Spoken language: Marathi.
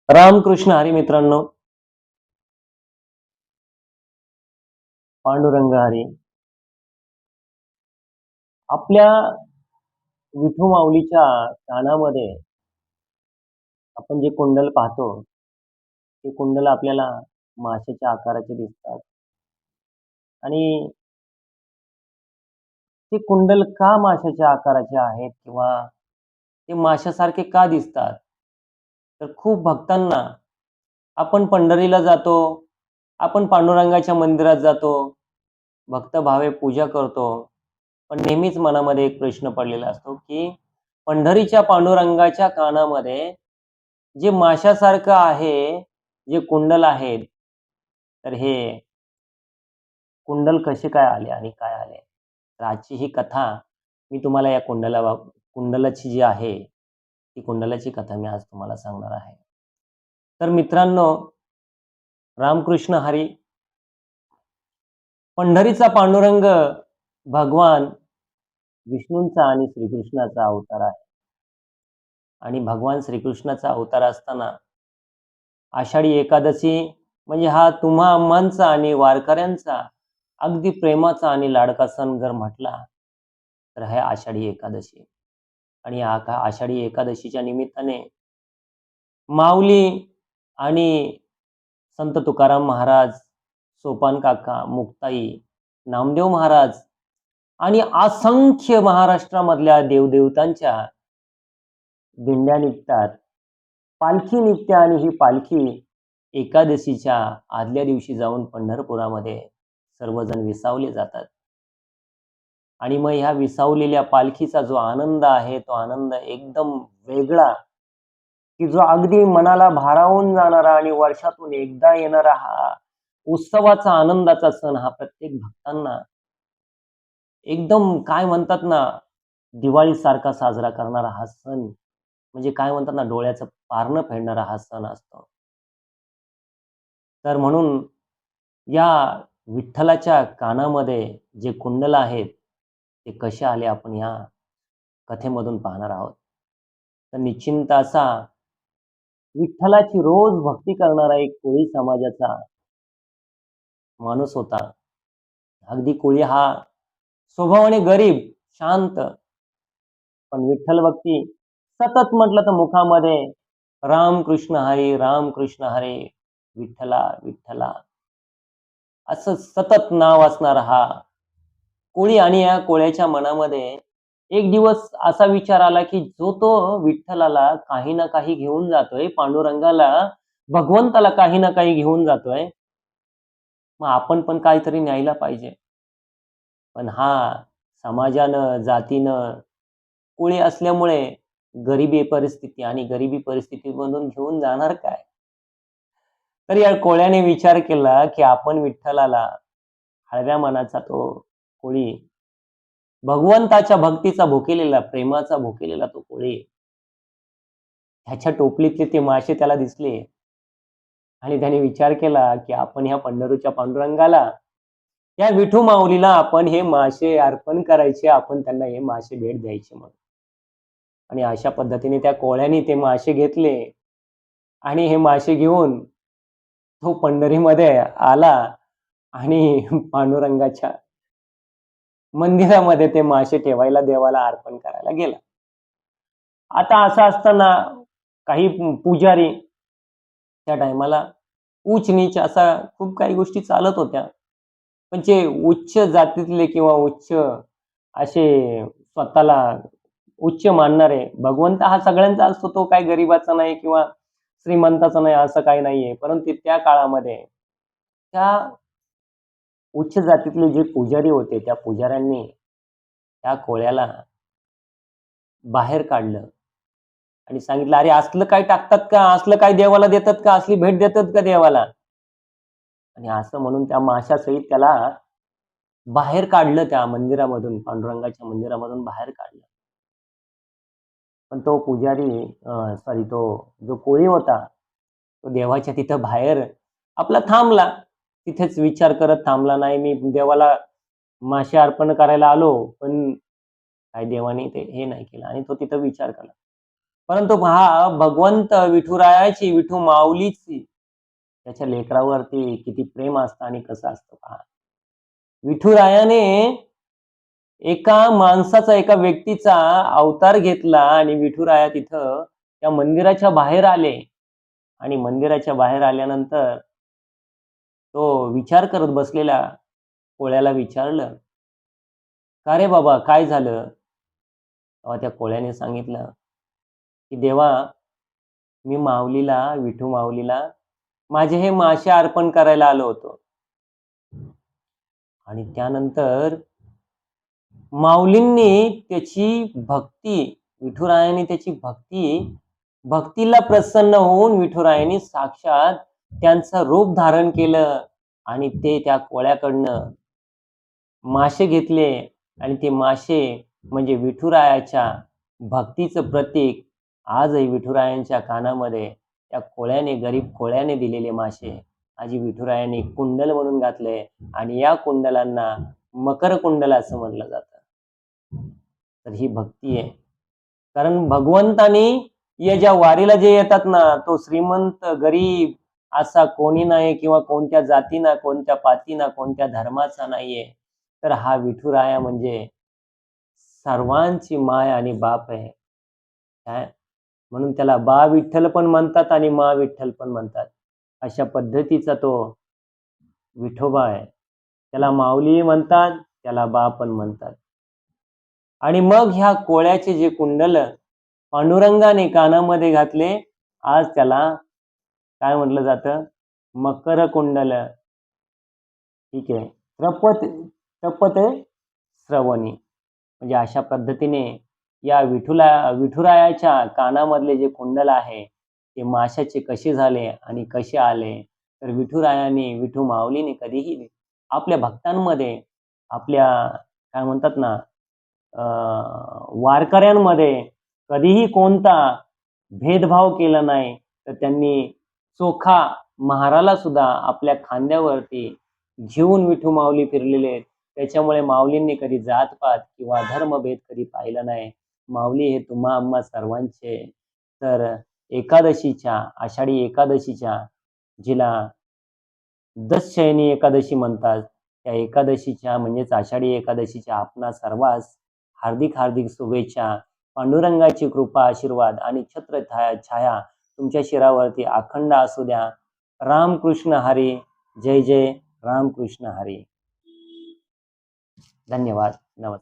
रामकृष्ण हरी मित्रांनो. पांडुरंग हरी. आपल्या विठू माऊलीच्या कानामध्ये आपण जे कुंडल पाहतो, ते कुंडल आपल्याला माशाच्या आकाराचे दिसतात आणि ते कुंडल का माशाच्या आकाराचे आहेत किंवा ते माशासारखे का दिसतात? तर खूप भक्तांना आपण पंढरीला जातो, आपण पांडुरंगाच्या मंदिरात जातो, भक्तभावे पूजा करतो. पण नेहमीच मनामध्ये एक प्रश्न पडलेला असतो, की पंढरीच्या पांडुरंगाच्या कानामध्ये जे माशासारखं आहे, जे कुंडल आहेत, तर हे कुंडल कसे काय आले आणि काय आले? तर आजची ही कथा मी तुम्हाला या कुंडलाची जी आहे, ती कुंडलाची कथा मी आज तुम्हाला सांगणार आहे. तर मित्रांनो, रामकृष्ण हरी. पंढरीचा पांडुरंग भगवान विष्णूंचा आणि श्रीकृष्णाचा अवतार आहे. आणि भगवान श्रीकृष्णाचा अवतार असताना आषाढी एकादशी म्हणजे हा तुम्हा आम्हांचा आणि वारकऱ्यांचा अगदी प्रेमाचा आणि लाडका सण जर म्हटला, तर आहे आषाढी एकादशी. आणि आषाढी एकादशीच्या निमित्ताने माऊली आणि संत तुकाराम महाराज, सोपान काका, मुक्ताई, नामदेव महाराज आणि असंख्य महाराष्ट्रामधल्या देवदेवतांच्या दिंड्या निघतात. पालखी निघते आणि ही पालखी एकादशीच्या आदल्या दिवशी जाऊन पंढरपुरामध्ये सर्वजण विसावले जातात. आणि मग ह्या विसावलेल्या पालखीचा जो आनंद आहे, तो आनंद एकदम वेगळा, की जो अगदी मनाला भारावून जाणारा आणि वर्षातून एकदा येणारा हा उत्सवाचा, आनंदाचा सण हा प्रत्येक भक्तांना एकदम काय म्हणतात ना, दिवाळीसारखा साजरा करणारा हा सण म्हणजे काय म्हणतात ना, डोळ्याचं पारणं फेडणारा हा सण असतो. तर म्हणून या विठ्ठलाच्या कानामध्ये जे कुंडल आहेत, ते कसे आले आपण या कथेमधून पाहणार आहोत. तर निश्चिंत असा विठ्ठलाची रोज भक्ती करणारा एक कोळी समाजाचा माणूस होता. अगदी कोळी हा स्वभावाने गरीब, शांत, पण विठ्ठल भक्ती सतत म्हटलं तर मुखामध्ये रामकृष्ण हरी, रामकृष्ण हरी, विठ्ठला, विठ्ठला असं सतत नाव असणारा हा कोळी. आणि या कोळ्याच्या मनामध्ये एक दिवस असा विचार आला, की जो तो विठ्ठलाला काही ना काही घेऊन जातोय, पांडुरंगाला, भगवंताला काही ना काही घेऊन जातोय, मग आपण पण काहीतरी न्यायला पाहिजे. पण हा समाजानं, जातीनं कोळी असल्यामुळे गरिबी परिस्थिती आणि गरिबी परिस्थितीमधून घेऊन जाणार काय? तर या कोळ्याने विचार केला, की आपण विठ्ठलाला हळव्या मनाचा तो कोळी, भगवंताच्या भक्तीचा भुकेलेला, प्रेमाचा भुकेलेला तो कोळी, ह्याच्या टोपलीतले ते मासे त्याला दिसले आणि त्याने विचार केला, की आपण ह्या पंढरीच्या पांडुरंगाला, या विठू माऊलीला आपण हे मासे अर्पण करायचे, आपण त्यांना हे मासे भेट द्यायचे म्हणून. आणि अशा पद्धतीने त्या कोळ्याने ते मासे घेतले आणि हे मासे घेऊन तो पंढरीमध्ये आला आणि पांडुरंगाच्या मंदिरामध्ये ते मासे ठेवायला, देवाला अर्पण करायला गेला. आता असं असताना काही पुजारी त्या टायमाला उच-नीच असा खूप काही गोष्टी चालत होत्या. पण जे उच्च जातीतले किंवा उच्च असे स्वतःला उच्च मानणारे, भगवंत हा सगळ्यांचा असतो, तो काही गरिबाचा नाही किंवा श्रीमंताचा नाही असं काही नाहीये. परंतु त्या काळामध्ये त्या उच्च जातीतले जे पुजारी होते, त्या पुजाऱ्यांनी त्या कोळ्याला बाहेर काढलं आणि सांगितलं, "अरे असलं काय टाकतात का? असलं काय देवाला देतात का? असली भेट देतात का देवाला?" आणि असं म्हणून त्या माशासहित त्याला बाहेर काढलं त्या मंदिरामधून, पांडुरंगाच्या मंदिरामधून बाहेर काढलं. पण तो पुजारी सॉरी तो जो कोळी होता, तो देवाच्या तिथं बाहेर आपला थांबला. तिथेच विचार करत थांबला, "नाही, मी देवाला मासे अर्पण करायला आलो, पण काही देवाने ते हे नाही केलं." आणि तो तिथं विचार केला. परंतु पहा भगवंत विठुरायाची, विठू माऊलीची त्याच्या लेकरावरती किती प्रेम असतं आणि कसं असतं पहा. विठुरायाने एका माणसाचा, एका व्यक्तीचा अवतार घेतला आणि विठुराया तिथं त्या मंदिराच्या बाहेर आले आणि मंदिराच्या बाहेर आल्यानंतर तो विचार करत बसलेल्या कोळ्याला विचारलं, "का रे बाबा काय झालं?" तेव्हा त्या कोळ्याने सांगितलं, की "देवा, मी माऊलीला, विठू माऊलीला माझे हे मासे अर्पण करायला आलो होतो." आणि त्यानंतर माऊलींनी त्याची भक्ती, विठुरायाने त्याची भक्तीला प्रसन्न होऊन विठुरायाने साक्षात त्यांचं रूप धारण केलं आणि ते त्या कोळ्याकडनं मासे घेतले आणि ते मासे म्हणजे विठुरायाच्या भक्तीचं प्रतीक. आजही विठुरायांच्या कानामध्ये त्या कोळ्याने, गरीब कोळ्याने दिलेले मासे आजी विठुरायाने कुंडल म्हणून घातले आणि या कुंडलांना मकर कुंडल असं म्हटलं जातं. तर ही भक्ती आहे. कारण भगवंतानी या ज्या वारीला जे येतात ना, तो श्रीमंत, गरीब असा कोणी नाही किंवा कोणत्या जातीना, कोणत्या पातीना, कोणत्या धर्माचा नाहीये. तर हा विठुराया म्हणजे सर्वांची माय आणि बाप आहे. काय? म्हणून त्याला बा विठ्ठल पण म्हणतात आणि मा विठ्ठल पण म्हणतात. अशा पद्धतीचा तो विठोबा आहे. त्याला माऊली म्हणतात, त्याला बा पण म्हणतात. आणि मग ह्या कोळ्याचे जे कुंडल पांडुरंगाने कानामध्ये घातले, आज त्याला काय म्हटलं जातं? मकर कुंडल. ठीक आहे. तपते श्रवणी. म्हणजे अशा पद्धतीने या विठुरायाच्या कानामधले जे कुंडल आहे, ते माशाचे कसे झाले आणि कसे आले, तर विठुरायाने, विठू माऊलीने कधीही आपल्या भक्तांमध्ये, आपल्या काय म्हणतात ना, वारकऱ्यांमध्ये कधीही कोणता भेदभाव केला नाही. तर त्यांनी चोखा महाराला सुद्धा आपल्या खांद्यावरती घेऊन विठू माऊली फिरलेले आहेत. त्याच्यामुळे माऊलींनी कधी जात-पात किंवा धर्मभेद कधी पाहिला नाही. माऊली हे तुम्हा आम्हा सर्वांचे. तर एकादशीच्या, आषाढी एकादशीच्या, जिला दशशयनी एकादशी म्हणतात, त्या एकादशीच्या म्हणजेच आषाढी एकादशीच्या आपणा सर्वांस हार्दिक हार्दिक शुभेच्छा. पांडुरंगाची कृपा, आशीर्वाद आणि छत्र छाया तुमच्या शिरावरती अखंड असू द्या. रामकृष्ण हरी. जय जय रामकृष्ण हरी. धन्यवाद. नमस्कार.